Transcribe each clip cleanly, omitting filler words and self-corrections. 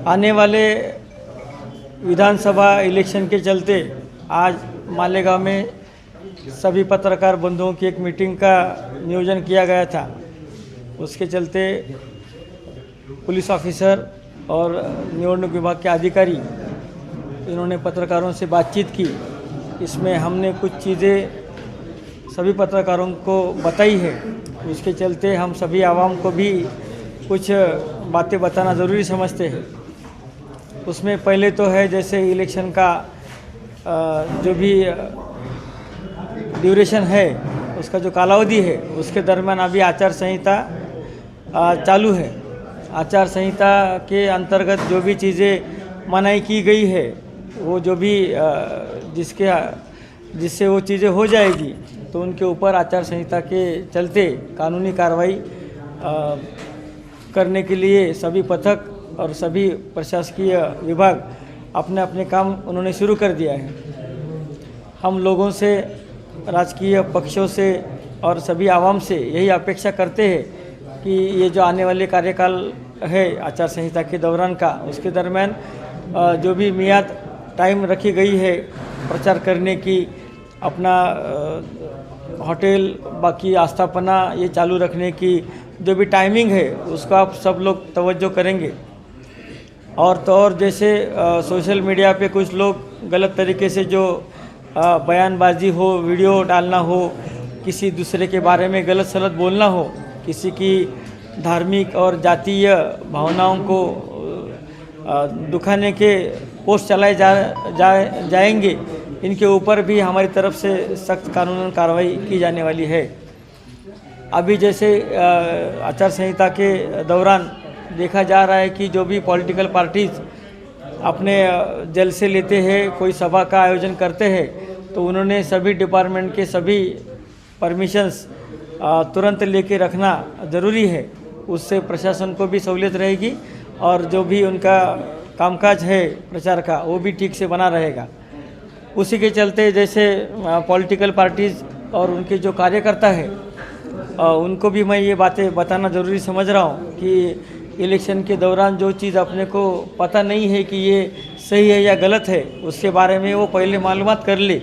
आने वाले विधानसभा इलेक्शन के चलते आज मालेगांव में सभी पत्रकार बंधुओं की एक मीटिंग का नियोजन किया गया था। उसके चलते पुलिस ऑफिसर और निवडणूक विभाग के अधिकारी इन्होंने पत्रकारों से बातचीत की। इसमें हमने कुछ चीज़ें सभी पत्रकारों को बताई है। इसके चलते हम सभी आवाम को भी कुछ बातें बताना ज़रूरी समझते हैं। उसमें पहले तो है जैसे इलेक्शन का जो भी ड्यूरेशन है, उसका जो कालावधि है, उसके दरमियान अभी आचार संहिता चालू है। आचार संहिता के अंतर्गत जो भी चीज़ें मनाही की गई है, वो जो भी जिससे वो चीज़ें हो जाएगी तो उनके ऊपर आचार संहिता के चलते कानूनी कार्रवाई करने के लिए सभी पथक और सभी प्रशासकीय विभाग अपने अपने काम उन्होंने शुरू कर दिया है। हम लोगों से, राजकीय पक्षों से और सभी आवाम से यही अपेक्षा करते हैं कि ये जो आने वाले कार्यकाल है आचार संहिता के दौरान का, उसके दरमियान जो भी मियाद टाइम रखी गई है प्रचार करने की, अपना होटल बाकी आस्थापना ये चालू रखने की जो भी टाइमिंग है उसको आप सब लोग तवज्जो करेंगे। और तो और जैसे सोशल मीडिया पे कुछ लोग गलत तरीके से जो बयानबाजी हो, वीडियो डालना हो, किसी दूसरे के बारे में गलत सलत बोलना हो, किसी की धार्मिक और जातीय भावनाओं को दुखाने के पोस्ट चलाए जाएंगे, इनके ऊपर भी हमारी तरफ से सख्त कानूनी कार्रवाई की जाने वाली है। अभी जैसे आचार संहिता के दौरान देखा जा रहा है कि जो भी पॉलिटिकल पार्टीज अपने जलसे लेते हैं, कोई सभा का आयोजन करते हैं, तो उन्होंने सभी डिपार्टमेंट के सभी परमिशंस तुरंत लेके रखना ज़रूरी है। उससे प्रशासन को भी सहूलियत रहेगी और जो भी उनका कामकाज है प्रचार का, वो भी ठीक से बना रहेगा। उसी के चलते जैसे पॉलिटिकल पार्टीज़ और उनके जो कार्यकर्ता है उनको भी मैं ये बातें बताना ज़रूरी समझ रहा हूँ कि इलेक्शन के दौरान जो चीज़ अपने को पता नहीं है कि ये सही है या गलत है, उसके बारे में वो पहले मालूमात कर ले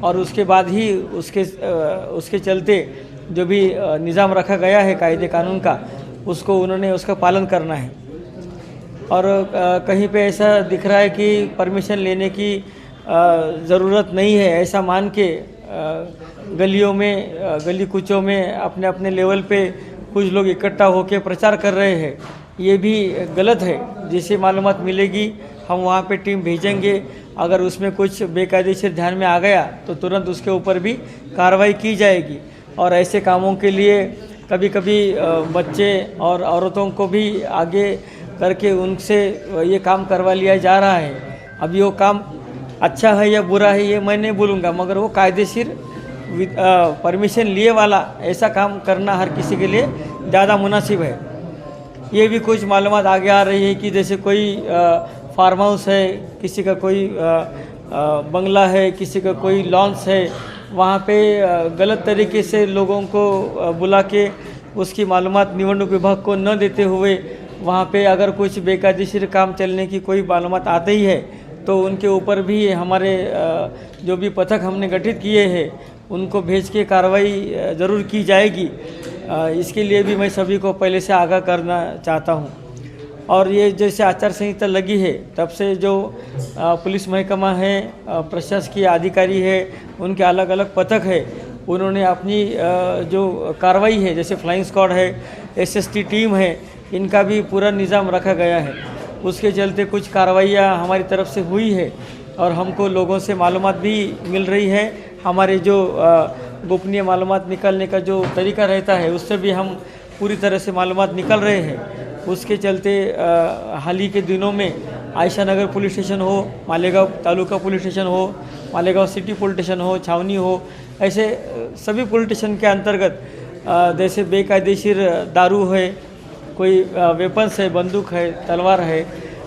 और उसके बाद ही उसके चलते जो भी निज़ाम रखा गया है कायदे कानून का, उसको उन्होंने उसका पालन करना है। और कहीं पे ऐसा दिख रहा है कि परमिशन लेने की ज़रूरत नहीं है, ऐसा मान के गलियों में, गली कूचों में अपने अपने लेवल पे कुछ लोग इकट्ठा होकर प्रचार कर रहे हैं, ये भी गलत है। जैसे मालूमात मिलेगी हम वहाँ पे टीम भेजेंगे, अगर उसमें कुछ बेकायदेशीर ध्यान में आ गया तो तुरंत उसके ऊपर भी कार्रवाई की जाएगी। और ऐसे कामों के लिए कभी कभी बच्चे और औरतों को भी आगे करके उनसे ये काम करवा लिया जा रहा है। अब वो काम अच्छा है या बुरा है ये मैं नहीं बोलूँगा, मगर वो कायदेशीर परमिशन लिए वाला ऐसा काम करना हर किसी के लिए ज़्यादा मुनासिब है। ये भी कुछ मालूमात आगे आ रही है कि जैसे कोई फार्म हाउस है, किसी का कोई बंगला है, किसी का कोई लॉन्स है, वहाँ पे गलत तरीके से लोगों को बुला के उसकी मालूमात निवडणूक विभाग को न देते हुए वहाँ पे अगर कुछ बेकायदेशीर काम चलने की कोई मालूमात आती ही है तो उनके ऊपर भी हमारे जो भी पथक हमने गठित किए हैं उनको भेज के कार्रवाई ज़रूर की जाएगी। इसके लिए भी मैं सभी को पहले से आगाह करना चाहता हूँ। और ये जैसे आचार संहिता लगी है तब से जो पुलिस महकमा है, प्रशासकीय अधिकारी है, उनके अलग अलग पथक है, उन्होंने अपनी जो कार्रवाई है, जैसे फ्लाइंग स्क्वाड है, एसएसटी टीम है, इनका भी पूरा निज़ाम रखा गया है। उसके चलते कुछ कार्रवाइयाँ हमारी तरफ से हुई है और हमको लोगों से मालूमात भी मिल रही है। हमारे जो गोपनीय मालूमात निकालने का जो तरीका रहता है उससे भी हम पूरी तरह से मालूमात निकल रहे हैं। उसके चलते हाल ही के दिनों में आयशा नगर पुलिस स्टेशन हो, मालेगांव तालुका पुलिस स्टेशन हो, मालेगांव सिटी पुलिस स्टेशन हो, छावनी हो, ऐसे सभी पुलिस स्टेशन के अंतर्गत जैसे बेकायदेशीर दारू है, कोई वेपन्स है, बंदूक है, तलवार है,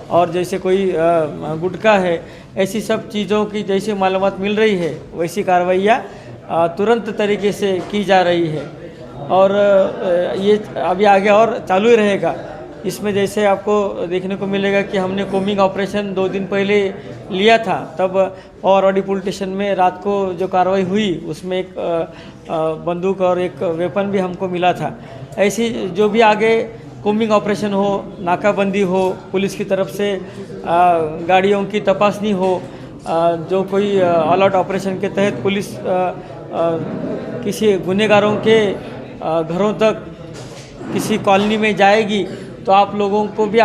और जैसे कोई गुटखा है, ऐसी सब चीज़ों की जैसे मालूमात मिल रही है वैसी कार्रवाइयाँ तुरंत तरीके से की जा रही है। और ये अभी आगे और चालू ही रहेगा। इसमें जैसे आपको देखने को मिलेगा कि हमने कोमिंग ऑपरेशन 2 दिन पहले लिया था, तब पवारवाड़ी पुलिस स्टेशन में रात को जो कार्रवाई हुई उसमें एक बंदूक और एक वेपन भी हमको मिला था। ऐसी जो भी आगे कोमिंग ऑपरेशन हो, नाकाबंदी हो, पुलिस की तरफ से गाड़ियों की तपासनी हो, जो कोई ऑल आउट ऑपरेशन के तहत पुलिस किसी गुनहगारों के घरों तक किसी कॉलोनी में जाएगी, तो आप लोगों को भी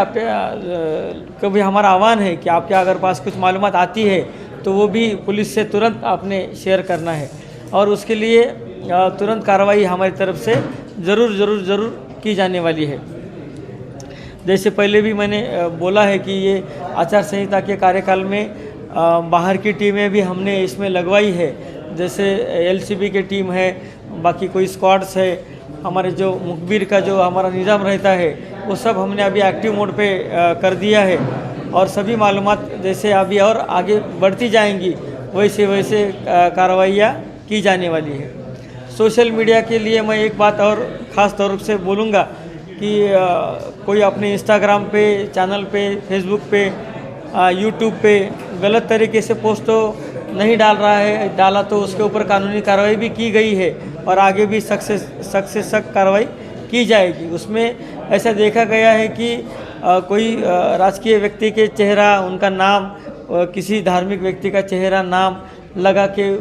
कभी हमारा आह्वान है कि आपके अगर पास कुछ मालूमात आती है तो वो भी पुलिस से तुरंत आपने शेयर करना है, और उसके लिए तुरंत कार्रवाई हमारी तरफ से ज़रूर की जाने वाली है। जैसे पहले भी मैंने बोला है कि ये आचार संहिता के कार्यकाल में बाहर की टीमें भी हमने इसमें लगवाई है, जैसे एलसीबी की टीम है, बाकी कोई स्क्वाड्स है, हमारे जो मुखबिर का जो हमारा निज़ाम रहता है वो सब हमने अभी एक्टिव मोड पे कर दिया है, और सभी मालूमात जैसे अभी और आगे बढ़ती जाएंगी वैसे कार्रवाइयाँ की जाने वाली है। सोशल मीडिया के लिए मैं एक बात और ख़ास तौर से बोलूँगा कि कोई अपने इंस्टाग्राम पे, चैनल पे, फेसबुक पे, यूट्यूब पे गलत तरीके से पोस्ट तो नहीं डाल रहा है, डाला तो उसके ऊपर कानूनी कार्रवाई भी की गई है और आगे भी सख्त से सख्त कार्रवाई की जाएगी। उसमें ऐसा देखा गया है कि कोई राजकीय व्यक्ति के चेहरा, उनका नाम, किसी धार्मिक व्यक्ति का चेहरा, नाम लगा के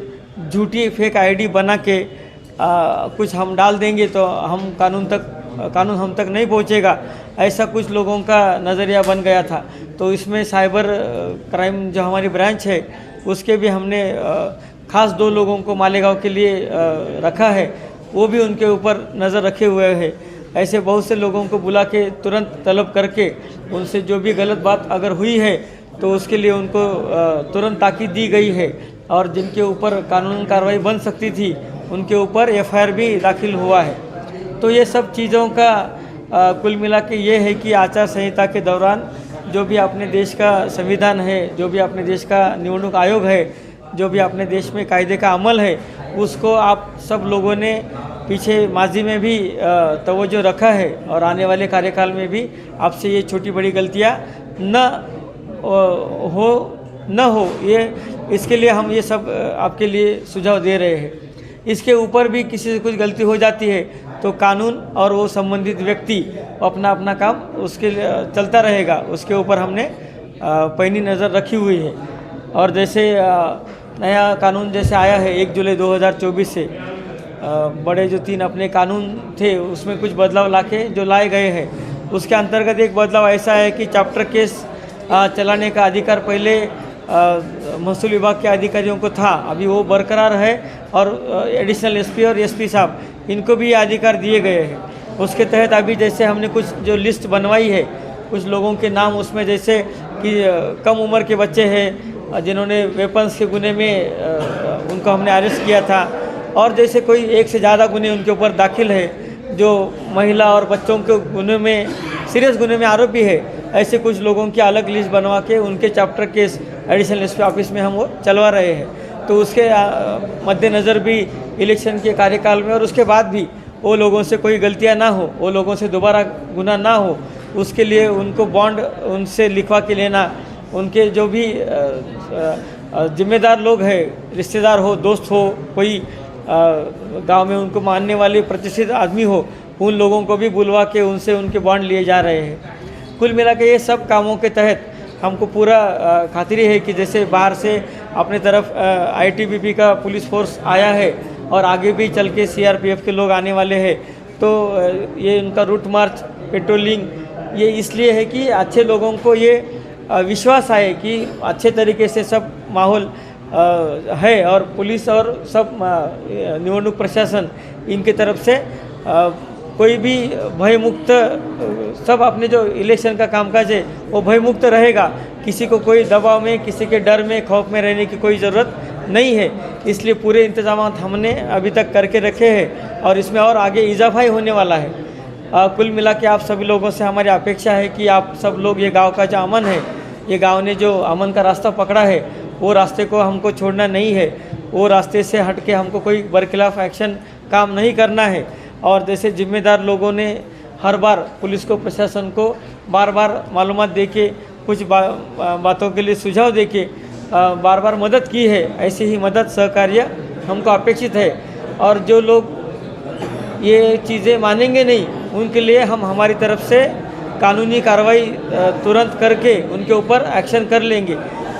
झूठी फेक आईडी बना के कुछ हम डाल देंगे तो कानून हम तक नहीं पहुंचेगा, ऐसा कुछ लोगों का नज़रिया बन गया था। तो इसमें साइबर क्राइम जो हमारी ब्रांच है उसके भी हमने ख़ास 2 लोगों को मालेगांव के लिए रखा है, वो भी उनके ऊपर नज़र रखे हुए हैं। ऐसे बहुत से लोगों को बुला के तुरंत तलब करके उनसे जो भी गलत बात अगर हुई है तो उसके लिए उनको तुरंत ताकीद दी गई है, और जिनके ऊपर कानूनी कार्रवाई बन सकती थी उनके ऊपर एफआईआर भी दाखिल हुआ है। तो ये सब चीज़ों का कुल मिला के ये है कि आचार संहिता के दौरान जो भी अपने देश का संविधान है, जो भी अपने देश का निवडणूक आयोग है, जो भी अपने देश में कायदे का अमल है, उसको आप सब लोगों ने पीछे माजी में भी तवज्जो रखा है, और आने वाले कार्यकाल में भी आपसे ये छोटी बड़ी गलतियाँ न हो ये इसके लिए हम ये सब आपके लिए सुझाव दे रहे हैं। इसके ऊपर भी किसी से कुछ गलती हो जाती है तो कानून और वो संबंधित व्यक्ति अपना काम उसके चलता रहेगा, उसके ऊपर हमने पैनी नज़र रखी हुई है। और जैसे नया कानून जैसे आया है 1 जुलाई 2024 से, बड़े जो 3 अपने कानून थे उसमें कुछ बदलाव लाके जो लाए गए हैं, उसके अंतर्गत एक बदलाव ऐसा है कि चैप्टर केस चलाने का अधिकार पहले महसूल विभाग के अधिकारियों को था, अभी वो बरकरार है, और एडिशनल एसपी और एसपी साहब इनको भी ये अधिकार दिए गए हैं। उसके तहत अभी जैसे हमने कुछ जो लिस्ट बनवाई है, कुछ लोगों के नाम उसमें जैसे कि कम उम्र के बच्चे हैं जिन्होंने वेपन्स के गुने में उनको हमने अरेस्ट किया था, और जैसे कोई 1 से ज़्यादा गुने उनके ऊपर दाखिल है, जो महिला और बच्चों के गुने में, सीरियस गुने में आरोपी है, ऐसे कुछ लोगों की अलग लिस्ट बनवा के उनके chapter case additional SP office में हम वो चलवा रहे हैं। तो उसके मद्देनज़र भी इलेक्शन के कार्यकाल में और उसके बाद भी वो लोगों से कोई गलतियां ना हो, वो लोगों से दोबारा गुनाह ना हो, उसके लिए उनको बॉन्ड उनसे लिखवा के लेना, उनके जो भी जिम्मेदार लोग हैं, रिश्तेदार हो, दोस्त हो, कोई गांव में उनको मानने वाले प्रतिष्ठित आदमी हो, उन लोगों को भी बुलवा के उनसे उनके बॉन्ड लिए जा रहे हैं। कुल मिला के ये सब कामों के तहत हमको पूरा खातिरी है कि जैसे बाहर से अपने तरफ आईटीबीपी का पुलिस फोर्स आया है और आगे भी चल के सीआरपीएफ के लोग आने वाले हैं, तो ये उनका रूट मार्च, पेट्रोलिंग ये इसलिए है कि अच्छे लोगों को ये विश्वास आए कि अच्छे तरीके से सब माहौल है, और पुलिस और सब निवडणूक प्रशासन इनके तरफ से कोई भी भयमुक्त, सब अपने जो इलेक्शन का कामकाज है वो भयमुक्त रहेगा। किसी को कोई दबाव में, किसी के डर में, खौफ में रहने की कोई ज़रूरत नहीं है। इसलिए पूरे इंतजाम हमने अभी तक करके रखे हैं और इसमें और आगे इजाफा ही होने वाला है। कुल मिला के आप सभी लोगों से हमारी अपेक्षा है कि आप सब लोग ये गांव का जो अमन है, ये गांव ने जो अमन का रास्ता पकड़ा है वो रास्ते को हमको छोड़ना नहीं है, वो रास्ते से हट के हमको कोई बरखिलाफ़ एक्शन काम नहीं करना है। और जैसे जिम्मेदार लोगों ने हर बार पुलिस को, प्रशासन को बार बार मालूमात दे के कुछ बातों के लिए सुझाव दे के बार बार मदद की है। ऐसी ही मदद सहकार्य हमको अपेक्षित है। और जो लोग ये चीज़ें मानेंगे नहीं, उनके लिए हम हमारी तरफ से कानूनी कार्रवाई तुरंत करके उनके ऊपर एक्शन कर लेंगे।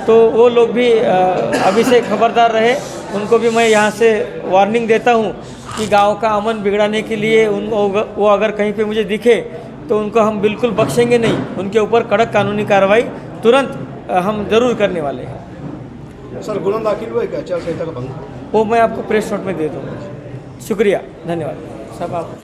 तो वो लोग भी अभी से खबरदार रहे। उनको भी मैं यहाँ से वार्निंग देता हूँ कि गांव का अमन बिगड़ाने के लिए वो अगर कहीं पे मुझे दिखे तो उनको हम बिल्कुल बख्शेंगे नहीं। उनके ऊपर कड़क कानूनी कार्रवाई तुरंत हम जरूर करने वाले हैं। सर गुना दाखिल हुआ है क्या आचार संहिता का भंग? वो मैं आपको प्रेस नोट में दे दूँगा। शुक्रिया, धन्यवाद सब आप